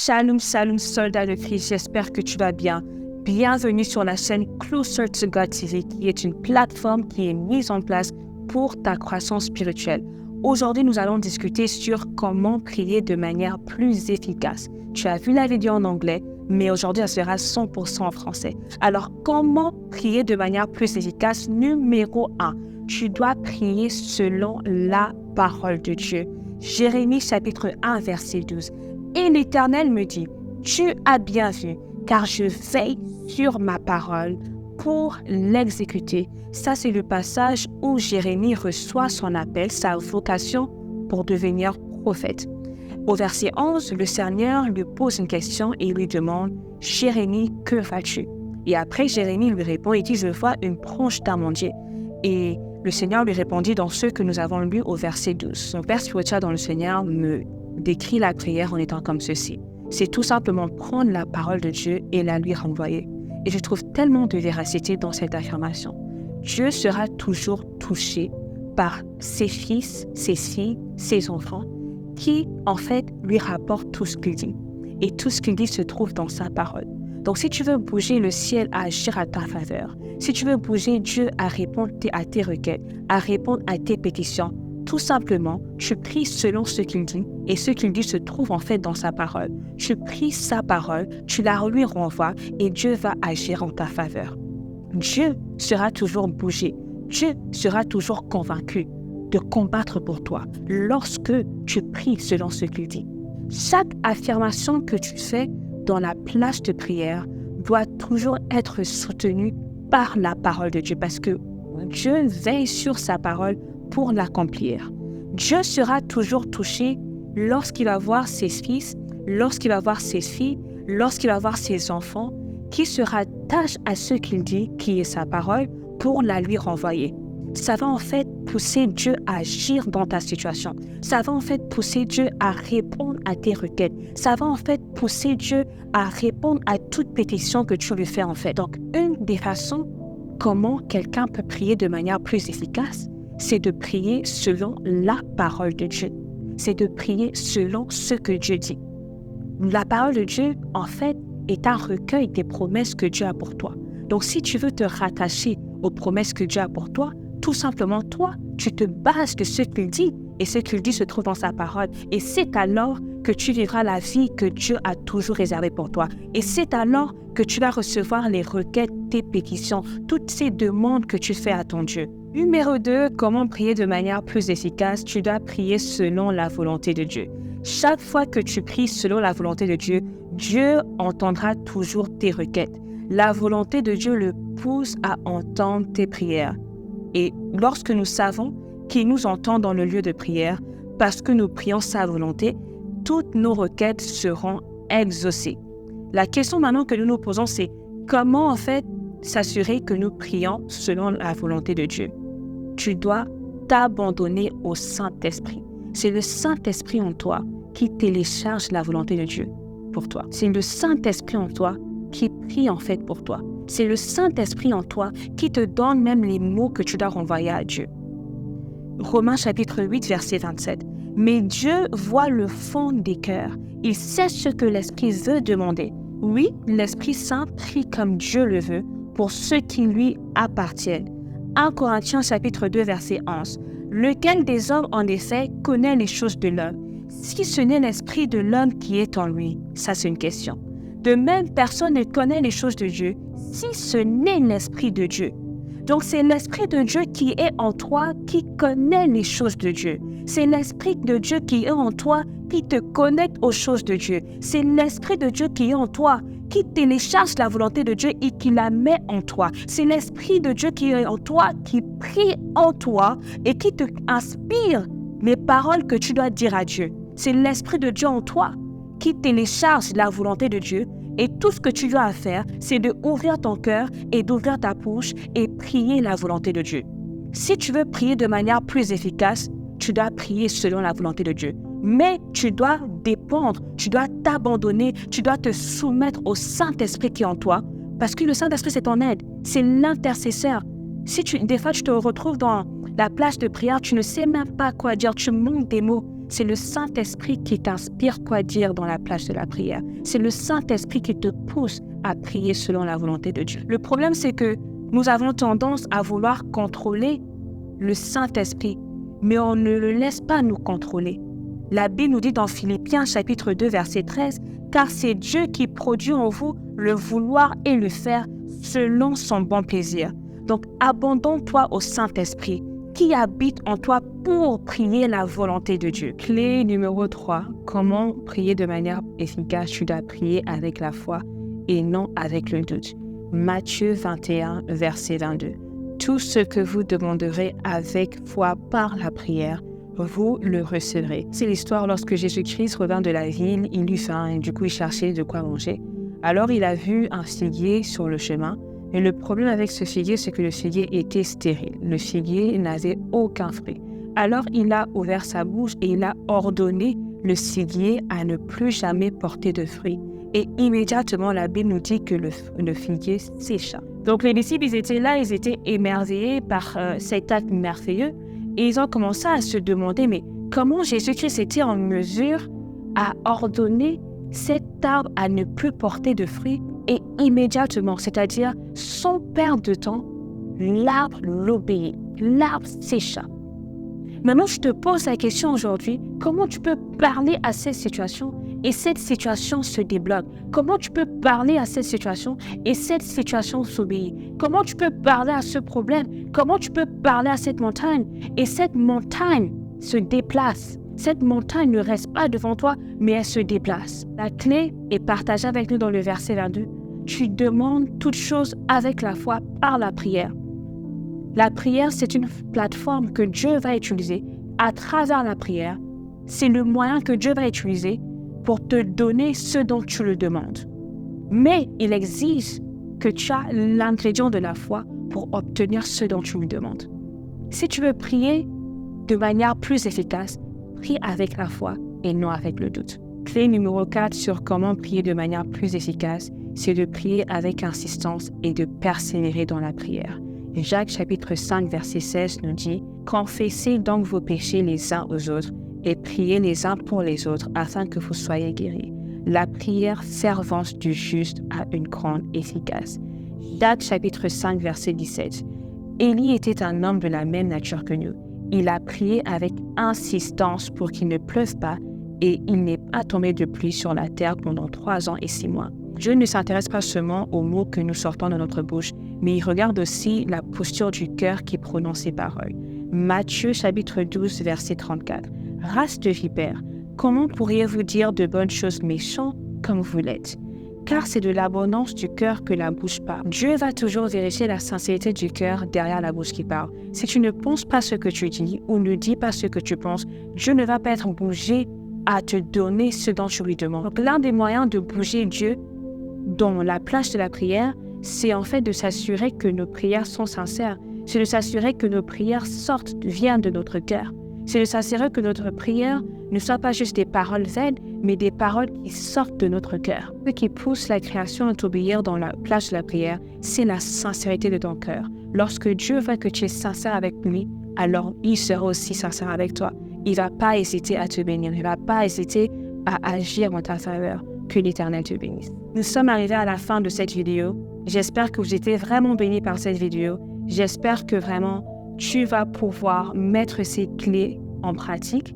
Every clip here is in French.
Shalom, shalom, soldat de Christ, j'espère que tu vas bien. Bienvenue sur la chaîne Closer to God TV, qui est une plateforme qui est mise en place pour ta croissance spirituelle. Aujourd'hui, nous allons discuter sur comment prier de manière plus efficace. Tu as vu la vidéo en anglais, mais aujourd'hui, elle sera 100% en français. Alors, comment prier de manière plus efficace? Numéro 1, tu dois prier selon la parole de Dieu. Jérémie chapitre 1, verset 12. Et l'Éternel me dit, tu as bien vu, car je veille sur ma parole pour l'exécuter. Ça, c'est le passage où Jérémie reçoit son appel, sa vocation pour devenir prophète. Au verset 11, le Seigneur lui pose une question et lui demande, « Jérémie, que vas-tu » Et après, Jérémie lui répond et dit, « Je vois une branche d'amandier. » Et le Seigneur lui répondit dans ce que nous avons lu au verset 12. Son père spirituel dans le Seigneur me décrit la prière en étant comme ceci. C'est tout simplement prendre la parole de Dieu et la lui renvoyer. Et je trouve tellement de véracité dans cette affirmation. Dieu sera toujours touché par ses fils, ses filles, ses enfants, qui, en fait, lui rapportent tout ce qu'il dit. Et tout ce qu'il dit se trouve dans sa parole. Donc, si tu veux bouger le ciel à agir à ta faveur, si tu veux bouger Dieu à répondre à tes requêtes, à répondre à tes pétitions, tout simplement, tu pries selon ce qu'il dit et ce qu'il dit se trouve en fait dans sa parole. Tu pries sa parole, tu la lui renvoies et Dieu va agir en ta faveur. Dieu sera toujours bougé. Dieu sera toujours convaincu de combattre pour toi lorsque tu pries selon ce qu'il dit. Chaque affirmation que tu fais dans la place de prière doit toujours être soutenue par la parole de Dieu parce que Dieu veille sur sa parole pour l'accomplir. Dieu sera toujours touché lorsqu'il va voir ses fils, lorsqu'il va voir ses filles, lorsqu'il va voir ses enfants, qui se rattachent à ce qu'il dit, qui est sa parole, pour la lui renvoyer. Ça va en fait pousser Dieu à agir dans ta situation. Ça va en fait pousser Dieu à répondre à tes requêtes. Ça va en fait pousser Dieu à répondre à toute pétition que tu lui fais en fait. Donc, une des façons comment quelqu'un peut prier de manière plus efficace, c'est de prier selon la parole de Dieu. C'est de prier selon ce que Dieu dit. La parole de Dieu, en fait, est un recueil des promesses que Dieu a pour toi. Donc, si tu veux te rattacher aux promesses que Dieu a pour toi, tout simplement, toi, tu te bases de ce qu'il dit et ce qu'il dit se trouve dans sa parole. Et c'est alors que tu vivras la vie que Dieu a toujours réservée pour toi. Et c'est alors que tu vas recevoir les requêtes, tes pétitions, toutes ces demandes que tu fais à ton Dieu. Numéro 2, comment prier de manière plus efficace? Tu dois prier selon la volonté de Dieu. Chaque fois que tu pries selon la volonté de Dieu, Dieu entendra toujours tes requêtes. La volonté de Dieu le pousse à entendre tes prières. Et lorsque nous savons qu'il nous entend dans le lieu de prière, parce que nous prions sa volonté, toutes nos requêtes seront exaucées. La question maintenant que nous nous posons, c'est comment en fait s'assurer que nous prions selon la volonté de Dieu? Tu dois t'abandonner au Saint-Esprit. C'est le Saint-Esprit en toi qui télécharge la volonté de Dieu pour toi. C'est le Saint-Esprit en toi qui prie en fait pour toi. C'est le Saint-Esprit en toi qui te donne même les mots que tu dois renvoyer à Dieu. Romains chapitre 8, verset 27. Mais Dieu voit le fond des cœurs. Il sait ce que l'Esprit veut demander. Oui, l'Esprit Saint prie comme Dieu le veut pour ceux qui lui appartiennent. 1 Corinthiens chapitre 2, verset 11. Lequel des hommes, en effet, connaît les choses de l'homme? Si ce n'est l'Esprit de l'homme qui est en lui, ça c'est une question. De même, personne ne connaît les choses de Dieu si ce n'est l'Esprit de Dieu. Donc, c'est l'Esprit de Dieu qui est en toi qui connaît les choses de Dieu. C'est l'Esprit de Dieu qui est en toi qui te connecte aux choses de Dieu. C'est l'Esprit de Dieu qui est en toi qui télécharge la volonté de Dieu et qui la met en toi. C'est l'Esprit de Dieu qui est en toi, qui prie en toi et qui te inspire les paroles que tu dois dire à Dieu. C'est l'Esprit de Dieu en toi qui télécharge la volonté de Dieu et tout ce que tu dois faire, c'est d'ouvrir ton cœur et d'ouvrir ta bouche et prier la volonté de Dieu. Si tu veux prier de manière plus efficace, tu dois prier selon la volonté de Dieu. Mais tu dois dépendre, tu dois t'abandonner, tu dois te soumettre au Saint-Esprit qui est en toi parce que le Saint-Esprit, c'est ton aide, c'est l'intercesseur. Des fois, tu te retrouves dans la place de prière, tu ne sais même pas quoi dire, tu manques des mots. C'est le Saint-Esprit qui t'inspire quoi dire dans la plage de la prière. C'est le Saint-Esprit qui te pousse à prier selon la volonté de Dieu. Le problème, c'est que nous avons tendance à vouloir contrôler le Saint-Esprit, mais on ne le laisse pas nous contrôler. La Bible nous dit dans Philippiens chapitre 2 verset 13, « Car c'est Dieu qui produit en vous le vouloir et le faire selon son bon plaisir. » Donc, abandonne-toi au Saint-Esprit qui habite en toi pour prier la volonté de Dieu. Clé numéro 3, comment prier de manière efficace? Tu dois prier avec la foi et non avec le doute. Matthieu 21, verset 22. Tout ce que vous demanderez avec foi par la prière, vous le recevrez. C'est l'histoire lorsque Jésus-Christ revint de la ville, il eut faim et du coup il cherchait de quoi manger. Alors il a vu un figuier sur le chemin. Et le problème avec ce figuier, c'est que le figuier était stérile. Le figuier n'avait aucun fruit. Alors il a ouvert sa bouche et il a ordonné le figuier à ne plus jamais porter de fruits. Et immédiatement, la Bible nous dit que le figuier sécha. Donc les disciples, ils étaient là, ils étaient émerveillés par cet acte merveilleux. Et ils ont commencé à se demander, mais comment Jésus-Christ était en mesure à ordonner cet arbre à ne plus porter de fruits et immédiatement, c'est-à-dire sans perdre de temps, l'arbre l'obéit, l'arbre sécha. Maintenant, je te pose la question aujourd'hui, comment tu peux parler à cette situation et cette situation se débloque? Comment tu peux parler à cette situation et cette situation s'obéit? Comment tu peux parler à ce problème? Comment tu peux parler à cette montagne et cette montagne se déplace? Cette montagne ne reste pas devant toi, mais elle se déplace. La clé est partagée avec nous dans le verset 22. Tu demandes toutes choses avec la foi par la prière. La prière, c'est une plateforme que Dieu va utiliser à travers la prière. C'est le moyen que Dieu va utiliser pour te donner ce dont tu le demandes. Mais il exige que tu as l'ingrédient de la foi pour obtenir ce dont tu lui demandes. Si tu veux prier de manière plus efficace, prie avec la foi et non avec le doute. Clé numéro 4 sur comment prier de manière plus efficace, c'est de prier avec insistance et de persévérer dans la prière. Jacques chapitre 5 verset 16 nous dit « Confessez donc vos péchés les uns aux autres et priez les uns pour les autres afin que vous soyez guéris. La prière fervente du juste a une grande efficace. » Jacques chapitre 5 verset 17. Élie était un homme de la même nature que nous. Il a prié avec insistance pour qu'il ne pleuve pas et il n'est pas tombé de pluie sur la terre pendant 3 ans et 6 mois. Dieu ne s'intéresse pas seulement aux mots que nous sortons de notre bouche, mais il regarde aussi la posture du cœur qui prononce ces paroles. Matthieu chapitre 12 verset 34. Race de vipères, comment pourriez-vous dire de bonnes choses méchantes comme vous l'êtes? Car c'est de l'abondance du cœur que la bouche parle. Dieu va toujours vérifier la sincérité du cœur derrière la bouche qui parle. Si tu ne penses pas ce que tu dis ou ne dis pas ce que tu penses, Dieu ne va pas être bougé à te donner ce dont tu lui demandes. Donc l'un des moyens de bouger Dieu dans la plage de la prière, c'est en fait de s'assurer que nos prières sont sincères. C'est de s'assurer que nos prières viennent de notre cœur. C'est de s'assurer que notre prière ne soit pas juste des paroles vaines, mais des paroles qui sortent de notre cœur. Ce qui pousse la création à t'obéir dans la plage de la prière, c'est la sincérité de ton cœur. Lorsque Dieu voit que tu es sincère avec lui, alors il sera aussi sincère avec toi. Il ne va pas hésiter à te bénir. Il ne va pas hésiter à agir en ta faveur. Que l'Éternel te bénisse. Nous sommes arrivés à la fin de cette vidéo. J'espère que vous étiez vraiment bénis par cette vidéo. J'espère que vraiment tu vas pouvoir mettre ces clés en pratique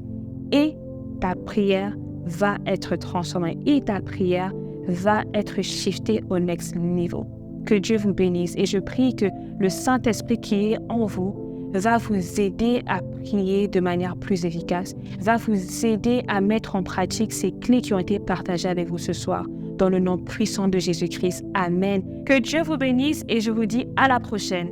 et ta prière va être transformée et ta prière va être shiftée au next niveau. Que Dieu vous bénisse et je prie que le Saint-Esprit qui est en vous va vous aider à prier de manière plus efficace, va vous aider à mettre en pratique ces clés qui ont été partagées avec vous ce soir. Dans le nom puissant de Jésus-Christ. Amen. Que Dieu vous bénisse et je vous dis à la prochaine.